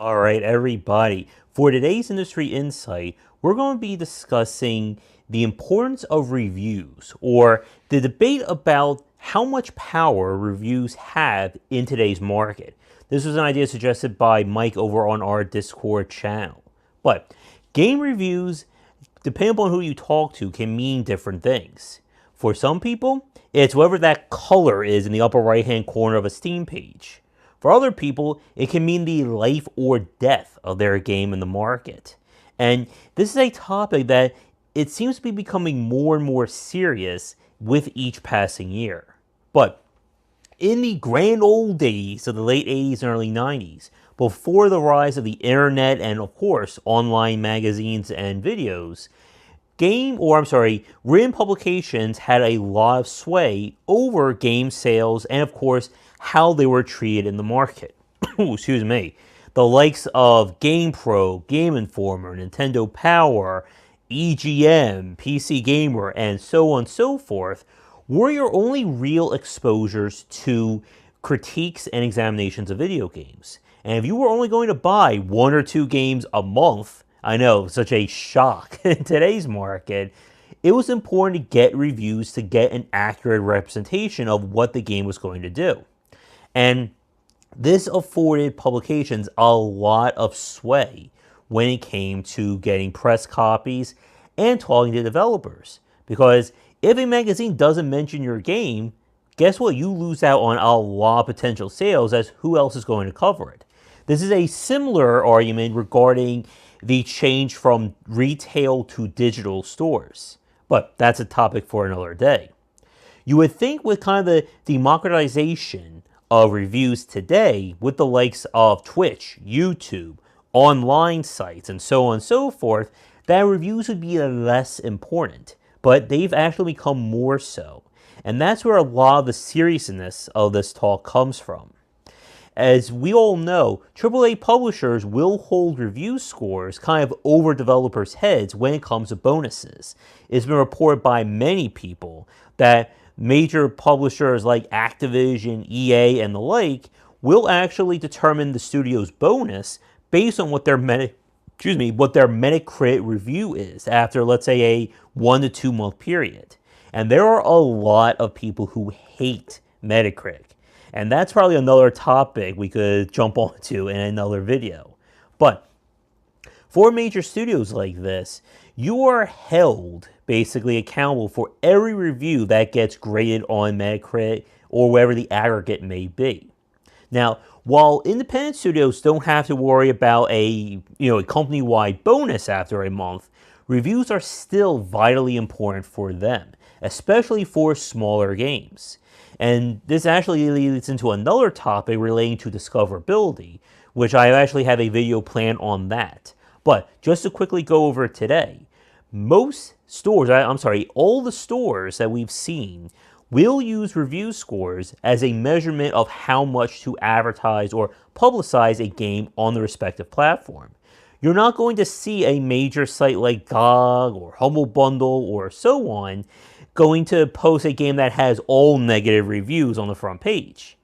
All right, everybody. For today's industry insight, we're going to be discussing the importance of reviews, or the debate about how much power reviews have in today's market. This was an idea suggested by Mike over on our Discord channel. But game reviews, depending upon who you talk to, can mean different things. For some people, it's whatever that color is in the upper right-hand corner of a Steam page. For other people, it can mean the life or death of their game in the market. And this is a topic that it seems to be becoming more and more serious with each passing year. But in the grand old days of the late 80s and early 90s, before the rise of the internet and, of course, online magazines and videos, written publications had a lot of sway over game sales and, of course, how they were treated in the market. Excuse me. The likes of GamePro, Game Informer, Nintendo Power, EGM, PC Gamer, and so on and so forth were your only real exposures to critiques and examinations of video games. And if you were only going to buy one or two games a month, I know, such a shock in today's market, it was important to get reviews to get an accurate representation of what the game was going to do. And this afforded publications a lot of sway when it came to getting press copies and talking to developers. Because if a magazine doesn't mention your game, guess what? You lose out on a lot of potential sales, as who else is going to cover it? This is a similar argument regarding the change from retail to digital stores. But that's a topic for another day. You would think with kind of the democratization of reviews today, with the likes of Twitch, YouTube, online sites, and so on and so forth, that reviews would be less important. But they've actually become more so. And that's where a lot of the seriousness of this talk comes from. As we all know, AAA publishers will hold review scores kind of over developers' heads when it comes to bonuses. It's been reported by many people that major publishers like Activision, EA, and the like will actually determine the studio's bonus based on what their Metacritic review is after, let's say, a 1 to 2 month period. And there are a lot of people who hate Metacritic. And that's probably another topic we could jump onto in another video. But for major studios like this, you are held basically accountable for every review that gets graded on Metacritic or wherever the aggregate may be. Now, while independent studios don't have to worry about a company-wide bonus after a month, reviews are still vitally important for them, especially for smaller games. And this actually leads into another topic relating to discoverability, which I actually have a video planned on that. But just to quickly go over it today, all the stores that we've seen will use review scores as a measurement of how much to advertise or publicize a game on the respective platform. You're not going to see a major site like GOG or Humble Bundle or so on going to post a game that has all negative reviews on the front page.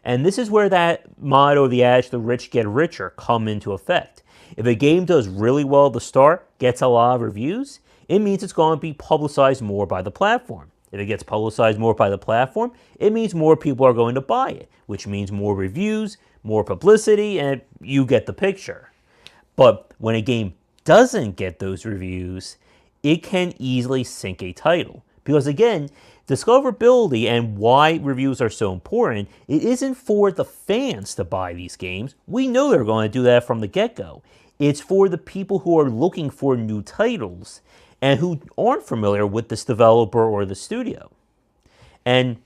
And this is where that motto, the adage, the rich get richer, come into effect. If a game does really well at the start, gets a lot of reviews, it means it's going to be publicized more by the platform. If it gets publicized more by the platform, it means more people are going to buy it, which means more reviews, more publicity, and you get the picture. But when a game doesn't get those reviews, it can easily sink a title. Because again, discoverability and why reviews are so important, it isn't for the fans to buy these games. We know they're going to do that from the get-go. It's for the people who are looking for new titles and who aren't familiar with this developer or the studio. And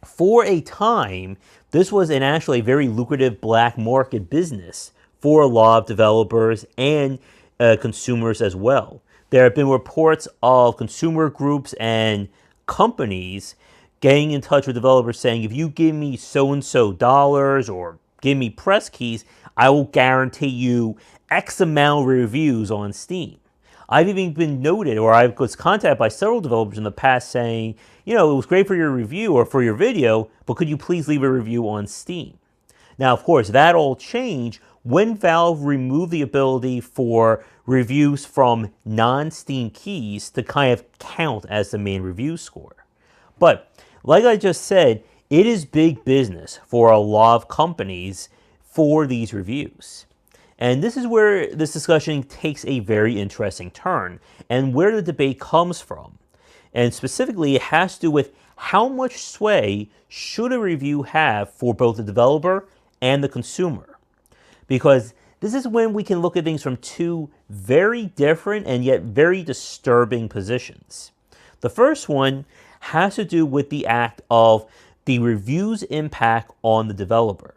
for a time, this was actually a very lucrative black market business for a lot of developers and consumers as well. There have been reports of consumer groups and companies getting in touch with developers saying, if you give me so-and-so dollars or give me press keys, I will guarantee you X amount of reviews on Steam. I've even been noted, or I was contacted by several developers in the past saying, it was great for your review or for your video, but could you please leave a review on Steam? Now, of course, that all changed when Valve removed the ability for reviews from non-Steam keys to kind of count as the main review score. But like I just said, it is big business for a lot of companies for these reviews. And this is where this discussion takes a very interesting turn and where the debate comes from. And specifically, it has to do with how much sway should a review have for both the developer and the consumer. Because this is when we can look at things from two very different and yet very disturbing positions. The first one has to do with the act of the review's impact on the developer.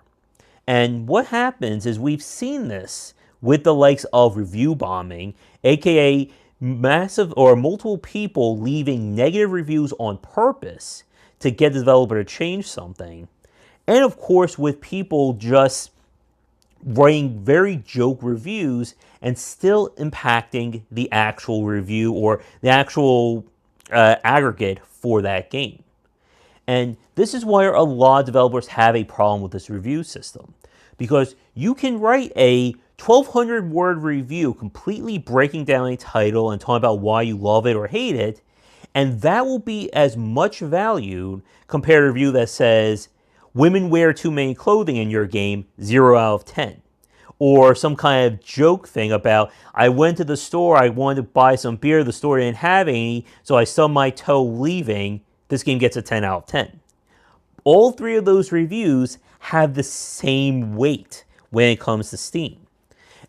And what happens is we've seen this with the likes of review bombing, aka massive or multiple people leaving negative reviews on purpose to get the developer to change something. And of course, with people just writing very joke reviews and still impacting the actual review or the actual aggregate for that game. And this is why a lot of developers have a problem with this review system. Because you can write a 1,200 word review completely breaking down a title and talking about why you love it or hate it, and that will be as much valued compared to a review that says, women wear too many clothing in your game, 0 out of 10. Or some kind of joke thing about, I went to the store, I wanted to buy some beer, the store didn't have any, so I stubbed my toe leaving, this game gets a 10 out of 10. All three of those reviews have the same weight when it comes to Steam.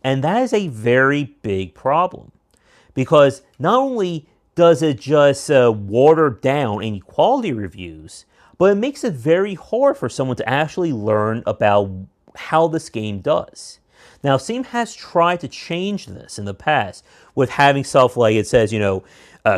And that is a very big problem. Because not only does it just water down any quality reviews, but it makes it very hard for someone to actually learn about how this game does. Now, Steam has tried to change this in the past with having stuff like it says,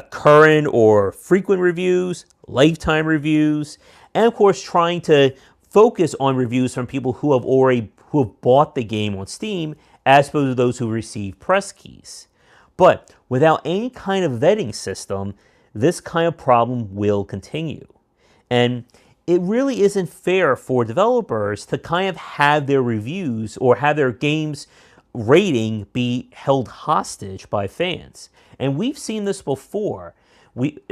current or frequent reviews, lifetime reviews, and of course trying to focus on reviews from people who have bought the game on Steam as opposed to those who receive press keys. But without any kind of vetting system, this kind of problem will continue. And it really isn't fair for developers to kind of have their reviews or have their games rating be held hostage by fans. And we've seen this before.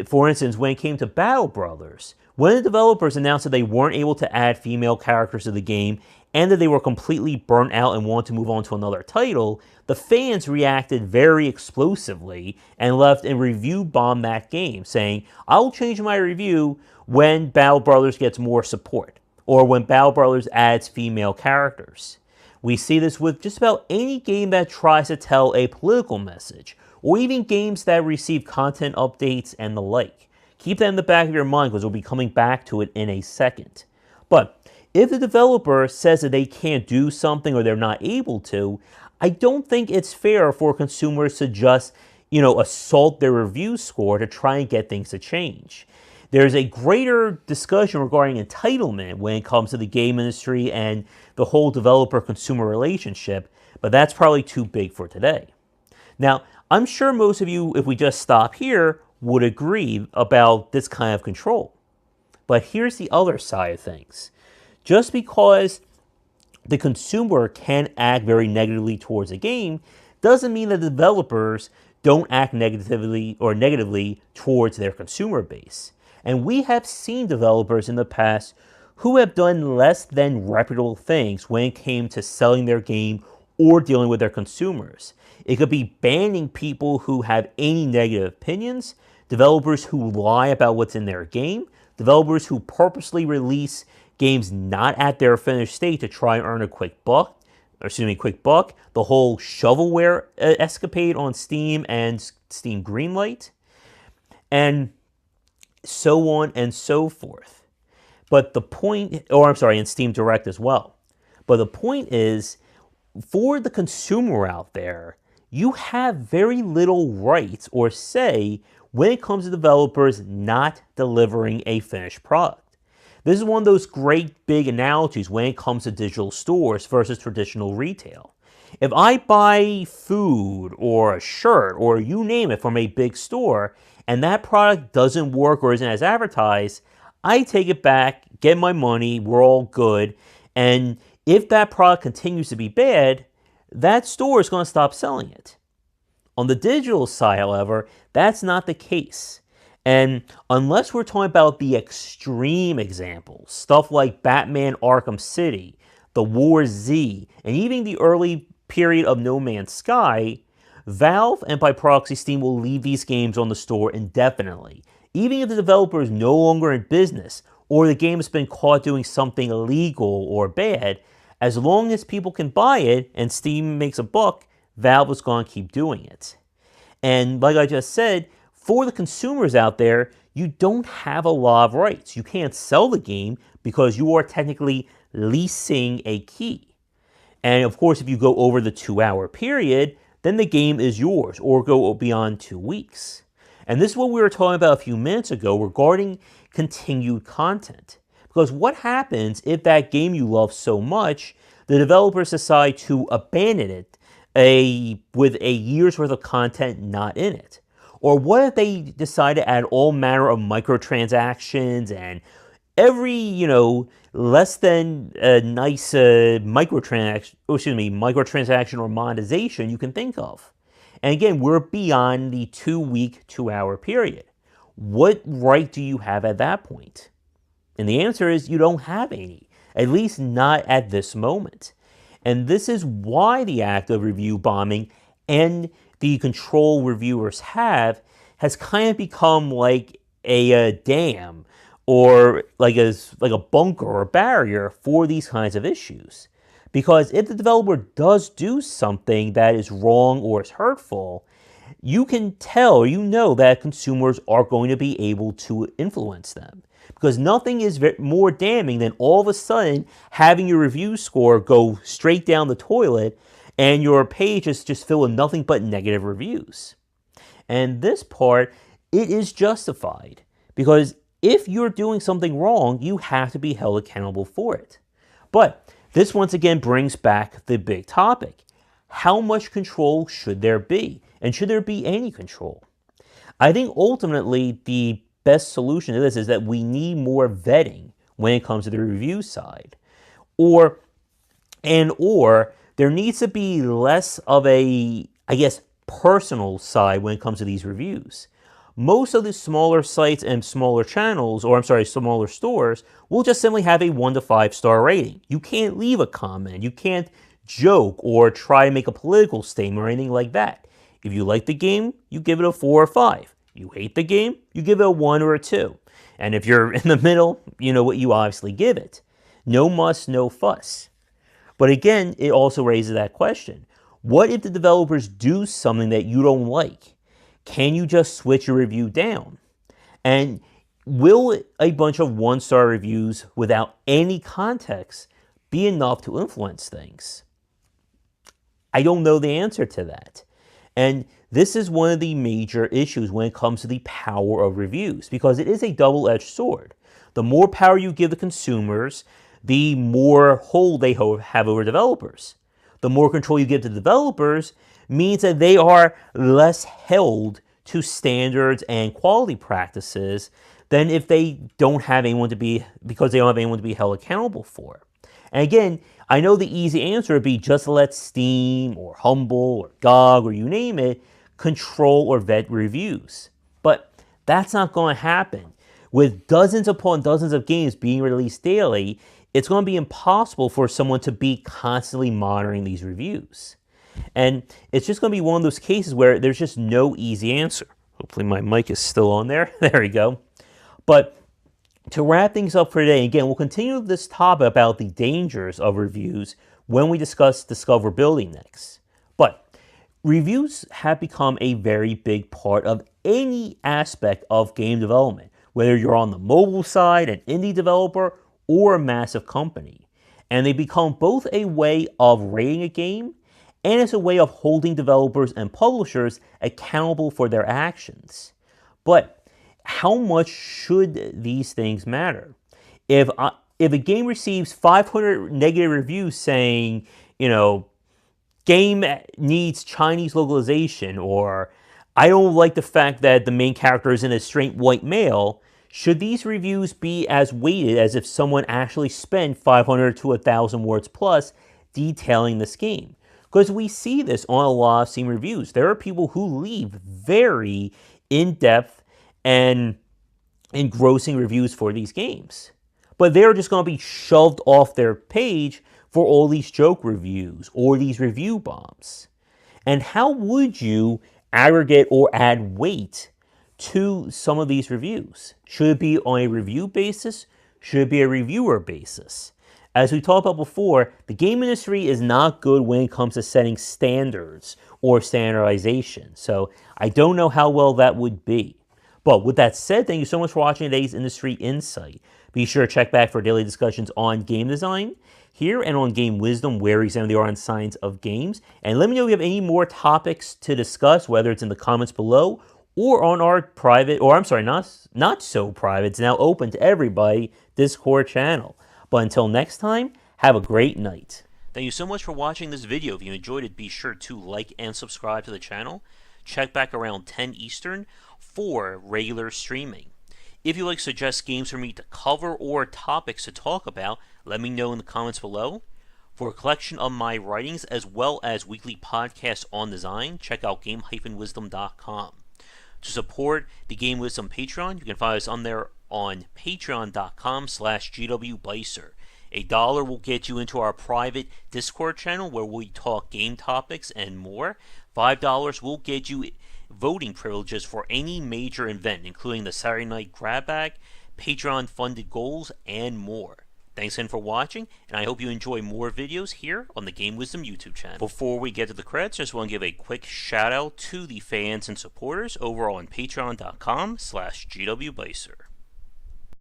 For instance, when it came to Battle Brothers, when the developers announced that they weren't able to add female characters to the game and that they were completely burnt out and wanted to move on to another title, the fans reacted very explosively and left and review bombed that game, saying, I'll change my review when Battle Brothers gets more support, or when Battle Brothers adds female characters. We see this with just about any game that tries to tell a political message, or even games that receive content updates and the like. Keep that in the back of your mind because we'll be coming back to it in a second. But if the developer says that they can't do something or they're not able to, I don't think it's fair for consumers to just, assault their review score to try and get things to change. There's a greater discussion regarding entitlement when it comes to the game industry and the whole developer-consumer relationship, but that's probably too big for today. Now, I'm sure most of you, if we just stop here, would agree about this kind of control. But here's the other side of things. Just because the consumer can act very negatively towards a game doesn't mean that the developers don't act negatively towards their consumer base. And we have seen developers in the past who have done less than reputable things when it came to selling their game or dealing with their consumers. It could be banning people who have any negative opinions, developers who lie about what's in their game, developers who purposely release games not at their finished state to try and earn a quick buck, the whole shovelware escapade on Steam and Steam Greenlight, and so on and so forth. But the point, and Steam Direct as well. But the point is, for the consumer out there, you have very little rights or say when it comes to developers not delivering a finished product. This is one of those great big analogies when it comes to digital stores versus traditional retail. If I buy food or a shirt or you name it from a big store and that product doesn't work or isn't as advertised, I take it back, get my money, we're all good. And if that product continues to be bad, that store is going to stop selling it. On the digital side, however, that's not the case. And unless we're talking about the extreme examples, stuff like Batman Arkham City, The War Z, and even the early period of No Man's Sky, Valve and by proxy Steam will leave these games on the store indefinitely, even if the developer is no longer in business or the game has been caught doing something illegal or bad. As long as people can buy it and Steam makes a buck, Valve is going to keep doing it. And like I just said, for the consumers out there, you don't have a lot of rights. You can't sell the game because you are technically leasing a key. And of course, if you go over the 2-hour period, then the game is yours, or go beyond 2 weeks. And this is what we were talking about a few minutes ago regarding continued content. Because what happens if that game you love so much, the developers decide to abandon it with a year's worth of content not in it? Or what if they decide to add all manner of microtransactions and every, less than a nice microtransaction or monetization you can think of? And again, we're beyond the 2-week, 2-hour period. What right do you have at that point? And the answer is you don't have any, at least not at this moment. And this is why the act of review bombing and the control reviewers has kind of become like a dam or like a bunker or barrier for these kinds of issues. Because if the developer does do something that is wrong or is hurtful, you can tell, that consumers are going to be able to influence them. Because nothing is more damning than all of a sudden having your review score go straight down the toilet and your page is just filled with nothing but negative reviews. And this part, it is justified. Because if you're doing something wrong, you have to be held accountable for it. But this once again brings back the big topic. How much control should there be? And should there be any control? I think ultimately the best solution to this is that we need more vetting when it comes to the review side. Or there needs to be less of a, personal side when it comes to these reviews. Most of the smaller sites and smaller smaller stores will just simply have a 1 to 5 star rating. You can't leave a comment. You can't joke or try to make a political statement or anything like that. If you like the game, you give it a 4 or 5. You hate the game, you give it a 1 or a 2. And if you're in the middle, you know what you obviously give it. No muss, no fuss. But again, it also raises that question. What if the developers do something that you don't like? Can you just switch your review down? And will a bunch of 1-star reviews without any context be enough to influence things? I don't know the answer to that. And this is one of the major issues when it comes to the power of reviews, because it is a double-edged sword. The more power you give the consumers, the more hold they have over developers. The more control you give to developers means that they are less held to standards and quality practices than if they don't have anyone to be, because they don't have anyone to be held accountable for. And again, I know the easy answer would be just let Steam or Humble or GOG or you name it control or vet reviews. But that's not going to happen. With dozens upon dozens of games being released daily, it's going to be impossible for someone to be constantly monitoring these reviews. And it's just going to be one of those cases where there's just no easy answer. Hopefully my mic is still on there. There we go. But to wrap things up for today, again, we'll continue this topic about the dangers of reviews when we discuss Discover Building next. But reviews have become a very big part of any aspect of game development, whether you're on the mobile side, an indie developer, or a massive company. And they become both a way of rating a game and it's a way of holding developers and publishers accountable for their actions. But how much should these things matter? If a game receives 500 negative reviews saying, game needs Chinese localization, or I don't like the fact that the main character isn't a straight white male, should these reviews be as weighted as if someone actually spent 500 to 1,000 words plus detailing this game? Because we see this on a lot of Steam reviews. There are people who leave very in-depth and engrossing reviews for these games. But they're just going to be shoved off their page for all these joke reviews or these review bombs. And how would you aggregate or add weight to some of these reviews? Should it be on a review basis? Should it be a reviewer basis? As we talked about before, the game industry is not good when it comes to setting standards or standardization. So I don't know how well that would be. But with that said, thank you so much for watching today's Industry Insight. Be sure to check back for daily discussions on game design here and on Game Wisdom, where we examine the art and science of games. And let me know if you have any more topics to discuss, whether it's in the comments below or on our private, or I'm sorry, not so private, it's now open to everybody, Discord channel. But until next time, have a great night. Thank you so much for watching this video. If you enjoyed it, be sure to like and subscribe to the channel. Check back around 10 Eastern for regular streaming. If you'd like to suggest games for me to cover or topics to talk about, let me know in the comments below. For a collection of my writings as well as weekly podcasts on design, check out game-wisdom.com. To support the Game Wisdom Patreon, you can find us on there on patreon.com/GWBycer. $1 will get you into our private Discord channel where we talk game topics and more. $5 will get you voting privileges for any major event, including the Saturday Night Grab Bag, Patreon-funded goals, and more. Thanks again for watching, and I hope you enjoy more videos here on the Game Wisdom YouTube channel. Before we get to the credits, I just want to give a quick shout out to the fans and supporters over on patreon.com/GWBycer.